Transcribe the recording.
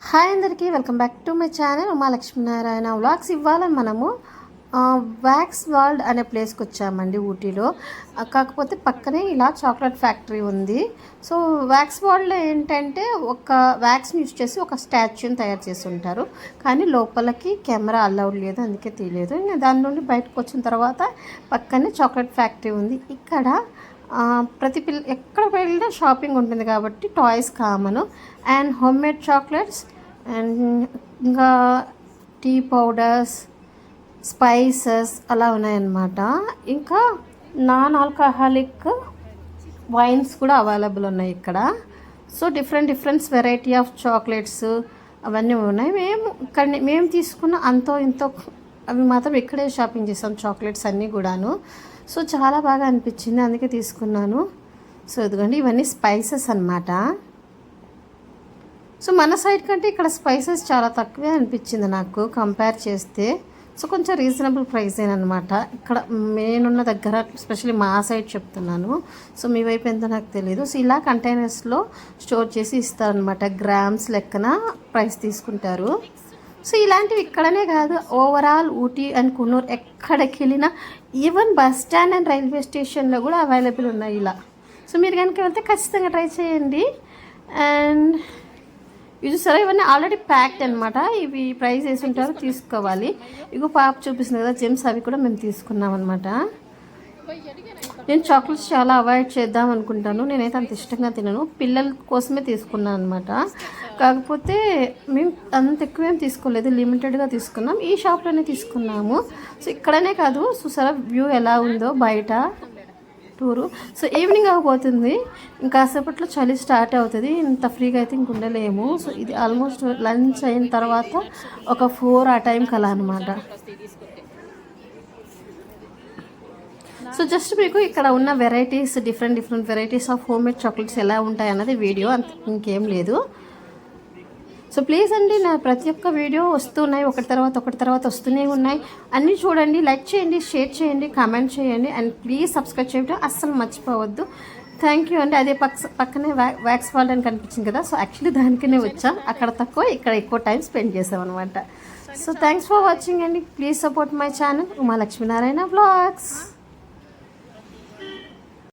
Hi అందరికీ welcome back to my channel Uma Lakshminarayana vlogs. ఇవాళ మనము వ్యాక్స్ వరల్డ్ అనే ప్లేస్కి వచ్చామండి ఊటీలో. కాకపోతే పక్కనే ఇలా చాక్లెట్ ఫ్యాక్టరీ ఉంది. సో వ్యాక్స్ వరల్డ్లో ఏంటంటే ఒక వ్యాక్స్ని యూజ్ చేసి ఒక స్టాచ్యూని తయారు చేసి ఉంటారు, కానీ లోపలికి కెమెరా అలౌడ్ లేదు, అందుకే తీయలేదు. ఇంకా దాని నుండి బయటకు వచ్చిన తర్వాత పక్కనే చాక్లెట్ ఫ్యాక్టరీ ఉంది. ఇక్కడ ప్రతి ఎక్కడ వెళ్ళినా షాపింగ్ ఉంటుంది కాబట్టి toys common and home made chocolates and ఇంకా టీ పౌడర్స్, స్పైసెస్ అలా ఉన్నాయన్నమాట. ఇంకా నాన్ ఆల్కహాలిక్ వైన్స్ కూడా అవైలబుల్ ఉన్నాయి ఇక్కడ. So different variety of chocolates అవన్నీ ఉన్నాయి. మేము తీసుకున్న అంతో ఇంతో అవి మాత్రం ఇక్కడే షాపింగ్ చేసాం, చాక్లెట్స్ అన్నీ కూడాను. సో చాలా బాగా అనిపించింది, అందుకే తీసుకున్నాను. సో ఇదిగోండి, ఇవన్నీ స్పైసెస్ అన్నమాట. సో మన సైడ్ కంటే ఇక్కడ స్పైసెస్ చాలా తక్కువే అనిపించింది నాకు కంపేర్ చేస్తే. సో కొంచెం రీజనబుల్ ప్రైసేనమాట ఇక్కడ నేనున్న దగ్గర, ఎస్పెషల్లీ మా సైడ్ చెప్తున్నాను. సో మీ వైపు ఎంతో నాకు తెలియదు. సో ఇలా కంటైనర్స్లో స్టోర్ చేసి ఇస్తారనమాట, గ్రామ్స్ లెక్కన ప్రైస్ తీసుకుంటారు. సో ఇలాంటివి ఇక్కడనే కాదు, ఓవరాల్ ఊటీ అండ్ కున్నూర్ ఎక్కడికి వెళ్ళినా, even bus stand and railway స్టేషన్లో కూడా అవైలబుల్ ఉన్నాయి ఇలా. సో మీరు కనుక వెళ్తే ఖచ్చితంగా ట్రై చేయండి. అండ్ ఇది సరే, ఇవన్నీ ఆల్రెడీ ప్యాక్డ్ అనమాట. ఇవి ప్రైస్ వేసి ఉంటారు, తీసుకోవాలి. ఇగో పాప చూపిస్తుంది కదా జెమ్స్, అవి కూడా మేము తీసుకున్నాం అనమాట. నేను చాక్లెట్స్ చాలా అవాయిడ్ చేద్దాం అనుకుంటాను, నేనైతే అంత ఇష్టంగా తినను, పిల్లల కోసమే తీసుకున్నాను అనమాట. కాకపోతే మేము అంత ఎక్కువేం తీసుకోలేదు, లిమిటెడ్గా తీసుకున్నాం. ఈ షాప్లోనే తీసుకున్నాము. సో ఇక్కడనే కాదు, చూసారా వ్యూ ఎలా ఉందో బయట టూరు. సో ఈవినింగ్ అయిపోతుంది, ఇంకాసేపట్లో చలి స్టార్ట్ అవుతుంది, ఇంత ఫ్రీగా అయితే ఇంక ఉండలేము. సో ఇది ఆల్మోస్ట్ లంచ్ అయిన తర్వాత ఒక 4 ఆ టైంకి అలా అనమాట. సో జస్ట్ మీకు ఇక్కడ ఉన్న varieties, different varieties of home made chocolates ఎలా ఉంటాయి అన్నది వీడియో, అంత ఇంకేం లేదు. సో ప్లీజ్ అండి, నా ప్రతి ఒక్క వీడియో వస్తున్నాయి, ఒకటి తర్వాత వస్తూనే ఉన్నాయి. అన్నీ చూడండి, లైక్ చేయండి, షేర్ చేయండి, కామెంట్ చేయండి, అండ్ ప్లీజ్ సబ్స్క్రైబ్ చేయడం అస్సలు మర్చిపోవద్దు. థ్యాంక్ యూ అండి. అదే పక్కనే వ్యాక్స్ వరల్డ్ అని కనిపించింది కదా, సో యాక్చువల్లీ దానికనే వచ్చాం. అక్కడ తక్కువ, ఇక్కడ ఎక్కువ టైం స్పెండ్ చేసాం అనమాట. సో థ్యాంక్స్ ఫర్ వాచింగ్ అండి. Please support my channel Uma Lakshminarayana vlogs.